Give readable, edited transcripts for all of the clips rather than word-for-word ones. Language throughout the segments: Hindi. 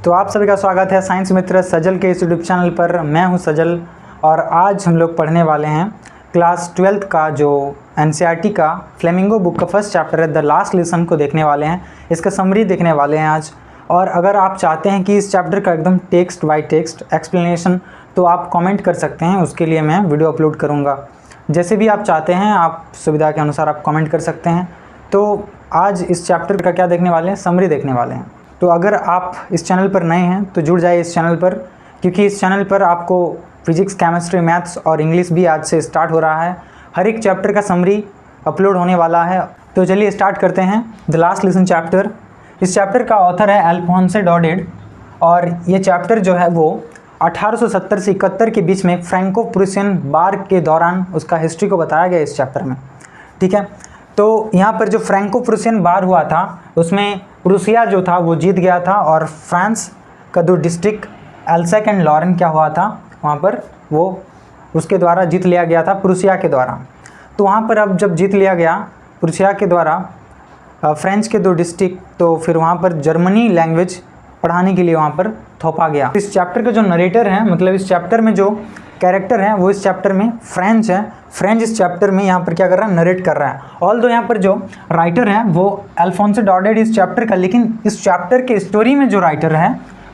तो आप सभी का स्वागत है साइंस मित्र सजल के इस यूट्यूब चैनल पर। मैं हूं सजल और आज हम लोग पढ़ने वाले हैं क्लास 12th का जो एनसीईआरटी का फ्लेमिंगो बुक का फर्स्ट चैप्टर है द लास्ट लेसन को देखने वाले हैं। इसका समरी देखने वाले हैं आज। और अगर आप चाहते हैं कि इस चैप्टर का एकदम टेक्स्ट बाय टेक्स्ट एक्सप्लेनेशन तो आप कमेंट कर सकते हैं, उसके लिए मैं वीडियो अपलोड करूँगा। जैसे भी आप चाहते हैं आप सुविधा के अनुसार आप कमेंट कर सकते हैं। तो आज इस चैप्टर का क्या देखने वाले हैं, समरी देखने वाले हैं। तो अगर आप इस चैनल पर नए हैं तो जुड़ जाइए इस चैनल पर, क्योंकि इस चैनल पर आपको फिजिक्स, केमिस्ट्री, मैथ्स और इंग्लिश भी आज से स्टार्ट हो रहा है। हर एक चैप्टर का समरी अपलोड होने वाला है। तो चलिए स्टार्ट करते हैं द लास्ट लेसन चैप्टर। इस चैप्टर का ऑथर है अल्फोंसे डॉडेड और ये चैप्टर जो है वो 1870 से 71 के बीच में फ्रैंको प्रूसियन वार के दौरान उसका हिस्ट्री को बताया गया इस चैप्टर में। ठीक है, तो यहाँ पर जो फ्रैंको प्रूसियन वार हुआ था उसमें प्रूसिया जो था वो जीत गया था और फ्रांस का दो डिस्ट्रिक्ट एल्सेक एंड लॉरेन क्या हुआ था वहाँ पर वो उसके द्वारा जीत लिया गया था प्रूसिया के द्वारा। तो वहाँ पर अब जब जीत लिया गया प्रूसिया के द्वारा फ्रेंच के दो डिस्ट्रिक्ट, तो फिर वहाँ पर जर्मनी लैंग्वेज पढ़ाने के लिए वहाँ पर थोपा गया। इस चैप्टर के जो नरेटर हैं, मतलब इस चैप्टर में जो कैरेक्टर हैं वो इस चैप्टर में फ्रेंच है। फ्रेंच इस चैप्टर में यहाँ पर क्या कर रहा है, नरेट कर रहा है। ऑल दो यहाँ पर जो राइटर है वो अल्फोंसे डॉडेड इस चैप्टर का, लेकिन इस चैप्टर के स्टोरी में जो राइटर है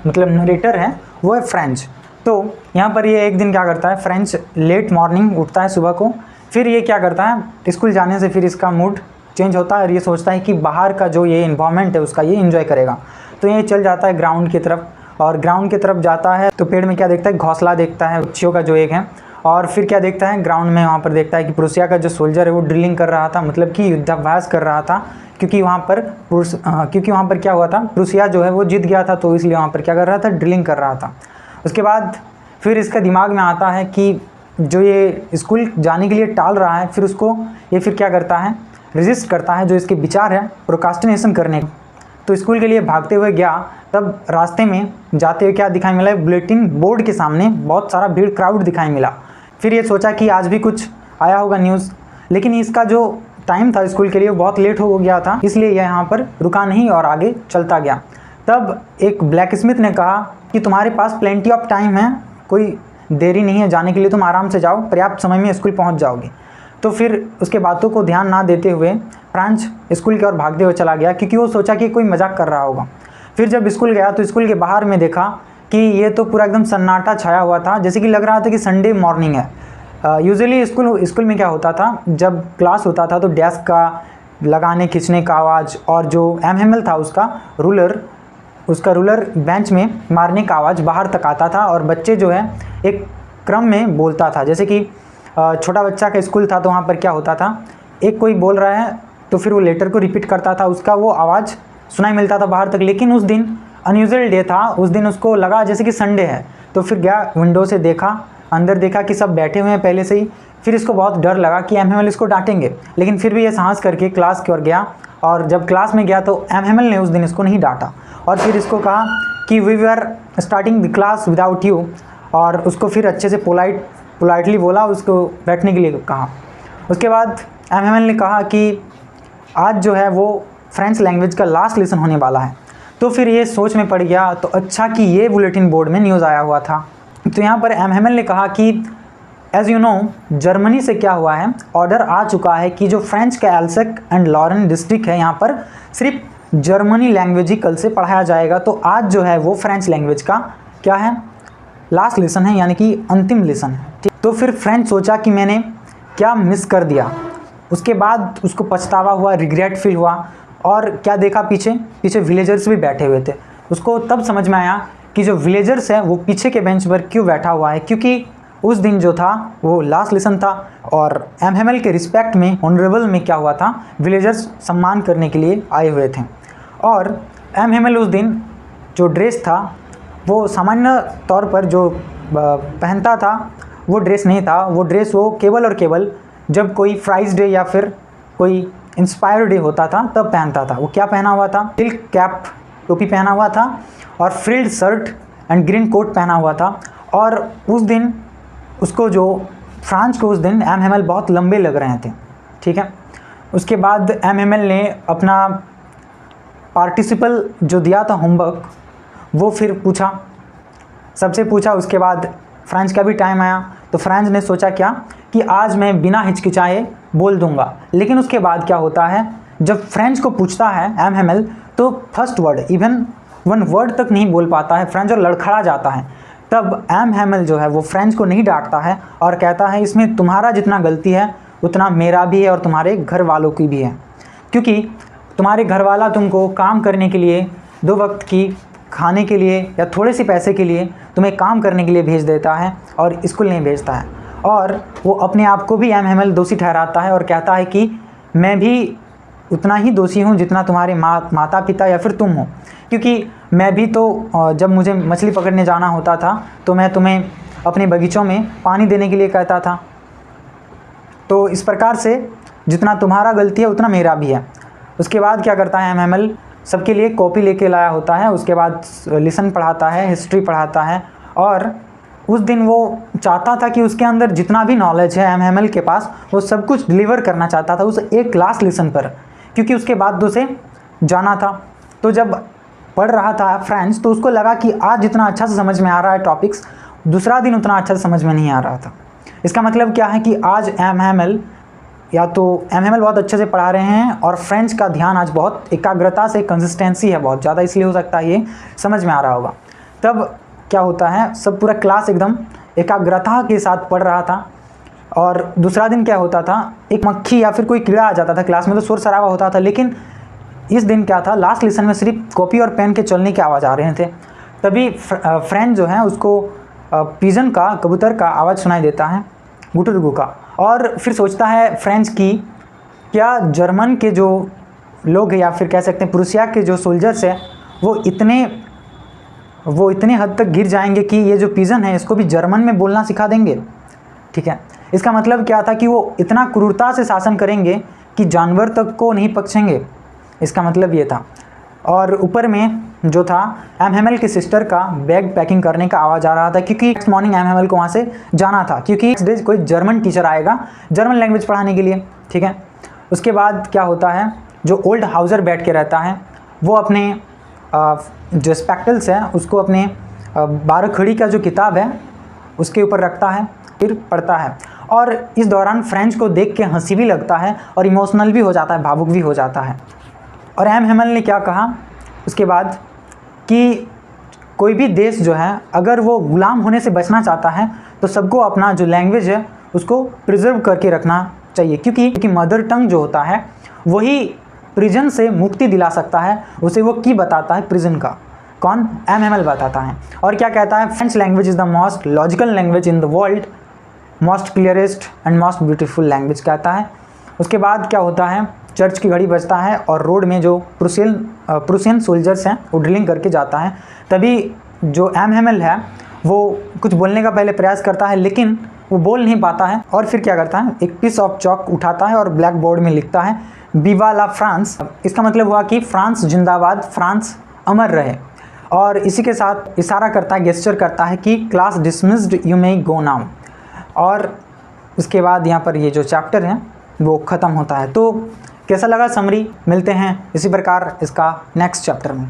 मतलब नरेटर है वो है फ्रेंच। तो यहाँ पर ये एक दिन क्या करता है, फ्रेंच लेट मॉर्निंग उठता है सुबह को, फिर ये क्या करता है स्कूल जाने से फिर इसका मूड चेंज होता है और ये सोचता है कि बाहर का जो ये इन्वायरमेंट है उसका ये इन्जॉय करेगा। तो ये चल जाता है ग्राउंड की तरफ और ग्राउंड की तरफ जाता है तो पेड़ में क्या देखता है, घोंसला देखता है पक्षियों का जो एक है। और फिर क्या देखता है ग्राउंड में, वहाँ पर देखता है कि प्रूसिया का जो सोल्जर है वो ड्रिलिंग कर रहा था, मतलब कि युद्धाभ्यास कर रहा था, क्योंकि वहाँ पर क्या हुआ था, प्रूसिया जो है वो जीत गया था तो इसलिए वहाँ पर क्या कर रहा था, ड्रिलिंग कर रहा था। उसके बाद फिर इसका दिमाग में आता है कि जो ये स्कूल जाने के लिए टाल रहा है, फिर उसको ये फिर क्या करता है, रेजिस्ट करता है, जो इसके विचार है प्रोक्रास्टिनेशन करने। तो स्कूल के लिए भागते हुए गया, तब रास्ते में जाते हुए क्या दिखाई मिला, बुलेटिन बोर्ड के सामने बहुत सारा भीड़ क्राउड दिखाई मिला। फिर ये सोचा कि आज भी कुछ आया होगा न्यूज़, लेकिन इसका जो टाइम था स्कूल के लिए बहुत लेट हो गया था, इसलिए यह यहाँ पर रुका नहीं और आगे चलता गया। तब एक ब्लैक स्मिथ ने कहा कि तुम्हारे पास प्लेंटी ऑफ टाइम है, कोई देरी नहीं है जाने के लिए, तुम आराम से जाओ, पर्याप्त समय में स्कूल पहुँच जाओगे। तो फिर उसके बातों को ध्यान ना देते हुए फ्रांच स्कूल की ओर भागते हुए चला गया, क्योंकि वो सोचा कि कोई मजाक कर रहा होगा। फिर जब स्कूल गया तो स्कूल के बाहर में देखा कि ये तो पूरा एकदम सन्नाटा छाया हुआ था, जैसे कि लग रहा था कि संडे मॉर्निंग है। यूजुअली स्कूल में क्या होता था, जब क्लास होता था तो डेस्क का लगाने खींचने का आवाज़ और जो एमएमएल था उसका रूलर बेंच में मारने का आवाज़ बाहर तक आता था और बच्चे जो है एक क्रम में बोलता था। जैसे कि छोटा बच्चा का स्कूल था तो वहाँ पर क्या होता था, एक कोई बोल रहा है तो फिर वो लेटर को रिपीट करता था, उसका वो आवाज़ सुनाई मिलता था बाहर तक। लेकिन उस दिन अनयूजुअल डे था, उस दिन उसको लगा जैसे कि संडे है, तो फिर गया विंडो से देखा, अंदर देखा कि सब बैठे हुए हैं पहले से ही। फिर इसको बहुत डर लगा कि एमएमएल इसको डांटेंगे, लेकिन फिर भी ये साहस करके क्लास की ओर गया। और जब क्लास में गया तो एमएमएल ने उस दिन इसको नहीं डांटा और फिर इसको कहा कि we were starting the class without you, और उसको फिर अच्छे से पोलाइटली बोला, उसको बैठने के लिए कहा। उसके बाद एमएमएल ने कहा कि आज जो है वो फ्रेंच लैंग्वेज का लास्ट लेसन होने वाला है। तो फिर ये सोच में पड़ गया, तो अच्छा कि ये बुलेटिन बोर्ड में न्यूज़ आया हुआ था। तो यहाँ पर एमएमएल ने कहा कि एज यू नो जर्मनी से क्या हुआ है, ऑर्डर आ चुका है कि जो फ्रेंच का एल्सेक एंड लॉरेन डिस्ट्रिक्ट है यहाँ पर सिर्फ जर्मनी लैंग्वेज ही कल से पढ़ाया जाएगा। तो आज जो है वो फ्रेंच लैंग्वेज का क्या है, लास्ट लेसन है, यानी कि अंतिम लेसन है। तो फिर फ्रेंच सोचा कि मैंने क्या मिस कर दिया। उसके बाद उसको पछतावा हुआ, रिग्रेट फील हुआ और क्या देखा, पीछे विलेजर्स भी बैठे हुए थे। उसको तब समझ में आया कि जो विलेजर्स है वो पीछे के बेंच पर क्यों बैठा हुआ है, क्योंकि उस दिन जो था वो लास्ट लेसन था और एमएमएल के रिस्पेक्ट में, ऑनरेबल में क्या हुआ था, विलेजर्स सम्मान करने के लिए आए हुए थे। और एमएमएल उस दिन जो ड्रेस था वो सामान्य तौर पर जो पहनता था वो ड्रेस नहीं था, वो ड्रेस वो केवल और केवल जब कोई प्राइज डे या फिर कोई इंस्पायर डे होता था तब पहनता था। वो क्या पहना हुआ था, सिल्क कैप टोपी पहना हुआ था और frilled shirt and green coat पहना हुआ था। और उस दिन उसको जो फ्रांस को उस दिन एमएमएल बहुत लंबे लग रहे थे। ठीक है, उसके बाद एमएमएल ने अपना पार्टिसिपल जो दिया था होमवर्क वो फिर पूछा, सबसे पूछा। उसके बाद फ्रेंच का भी टाइम आया, तो फ्रेंच ने सोचा क्या कि आज मैं बिना हिचकिचाए बोल दूंगा। लेकिन उसके बाद क्या होता है, जब फ्रेंच को पूछता है एम हेमल, तो first word, even one word तक नहीं बोल पाता है फ्रेंच और लड़खड़ा जाता है। तब एम हेमल जो है वो फ्रेंच को नहीं डांटता है और कहता है इसमें तुम्हारा जितना गलती है उतना मेरा भी है और तुम्हारे घर वालों की भी है, क्योंकि तुम्हारे घर वाला तुमको काम करने के लिए, 2 वक्त की खाने के लिए या थोड़े से पैसे के लिए तुम्हें काम करने के लिए भेज देता है और स्कूल नहीं भेजता है। और वो अपने आप को भी एम हेमल दोषी ठहराता है और कहता है कि मैं भी उतना ही दोषी हूँ जितना तुम्हारे माता पिता या फिर तुम हो, क्योंकि मैं भी तो जब मुझे मछली पकड़ने जाना होता था तो मैं तुम्हें अपने बगीचों में पानी देने के लिए कहता था। तो इस प्रकार से जितना तुम्हारा गलती है उतना मेरा भी है। उसके बाद क्या करता है एम हेमल, सबके लिए कॉपी लेके लाया होता है। उसके बाद लेसन पढ़ाता है, हिस्ट्री पढ़ाता है। और उस दिन वो चाहता था कि उसके अंदर जितना भी नॉलेज है एम हेमल के पास, वो सब कुछ डिलीवर करना चाहता था उस एक क्लास लेसन पर, क्योंकि उसके बाद उसे जाना था। तो जब पढ़ रहा था फ्रेंच, तो उसको लगा कि आज जितना अच्छा से समझ में आ रहा है टॉपिक्स, दूसरा दिन उतना अच्छा से समझ में नहीं आ रहा था। इसका मतलब क्या है कि आज एम हेमल बहुत अच्छे से पढ़ा रहे हैं और फ्रेंच का ध्यान आज बहुत एकाग्रता से, कंसिस्टेंसी है बहुत ज़्यादा, इसलिए हो सकता है ये समझ में आ रहा होगा। तब क्या होता है, सब पूरा क्लास एकदम एकाग्रता के साथ पढ़ रहा था। और दूसरा दिन क्या होता था, एक मक्खी या फिर कोई कीड़ा आ जाता था क्लास में तो शोर शराबा होता था। लेकिन इस दिन क्या था, लास्ट लेसन में सिर्फ कॉपी और पेन के चलने की आवाज़ आ रहे थे। तभी फ्रेंच जो है उसको पिजन का, कबूतर का आवाज़ सुनाई देता है, गुटुरगु का। और फिर सोचता है फ्रेंच की क्या जर्मन के जो लोग हैं या फिर कह सकते हैं प्रूसिया के जो सोल्जर्स हैं वो इतने हद तक गिर जाएंगे कि ये जो पिजन है इसको भी जर्मन में बोलना सिखा देंगे। ठीक है, इसका मतलब क्या था कि वो इतना क्रूरता से शासन करेंगे कि जानवर तक को नहीं बख्शेंगे, इसका मतलब ये था। और ऊपर में जो था, एम हेमल की सिस्टर का बैग पैकिंग करने का आवाज़ आ रहा था, क्योंकि नेक्स्ट मॉर्निंग एम हेमल को वहाँ से जाना था, क्योंकि नेक्स्ट डे कोई जर्मन टीचर आएगा जर्मन लैंग्वेज पढ़ाने के लिए। ठीक है, उसके बाद क्या होता है, जो ओल्ड हाउज़र बैठ के रहता है वो अपने जो स्पेक्टल्स है उसको अपने 12 खड़ी का जो किताब है उसके ऊपर रखता है, फिर पढ़ता है। और इस दौरान फ्रेंच को देख के हंसी भी लगता है और इमोशनल भी हो जाता है, भावुक भी हो जाता है। और एम हेमल ने क्या कहा उसके बाद कि कोई भी देश जो है अगर वो गुलाम होने से बचना चाहता है तो सबको अपना जो लैंग्वेज है उसको प्रिजर्व करके रखना चाहिए, क्योंकि मदर टंग जो होता है वही प्रिजन से मुक्ति दिला सकता है। उसे वो की बताता है प्रिजन का, कौन, एम हेमल बताता है। और क्या कहता है, French language is the most logical language in the world, most clearest and most beautiful language कहता है। उसके बाद क्या होता है, चर्च की घड़ी बजता है और रोड में जो प्रूसियन सोल्जर्स हैं वो ड्रिलिंग करके जाता है। तभी जो एम हेमल है वो कुछ बोलने का पहले प्रयास करता है लेकिन वो बोल नहीं पाता है। और फिर क्या करता है, एक पीस ऑफ चॉक उठाता है और ब्लैक बोर्ड में लिखता है विवा ला फ्रांस। इसका मतलब हुआ कि फ्रांस जिंदाबाद, फ्रांस अमर रहे। और इसी के साथ इशारा करता है, गेस्चर करता है कि class dismissed, you may go now. और उसके बाद यहाँ पर ये जो चैप्टर है वो ख़त्म होता है। तो कैसा लगा समरी, मिलते हैं इसी प्रकार इसका नेक्स्ट चैप्टर में।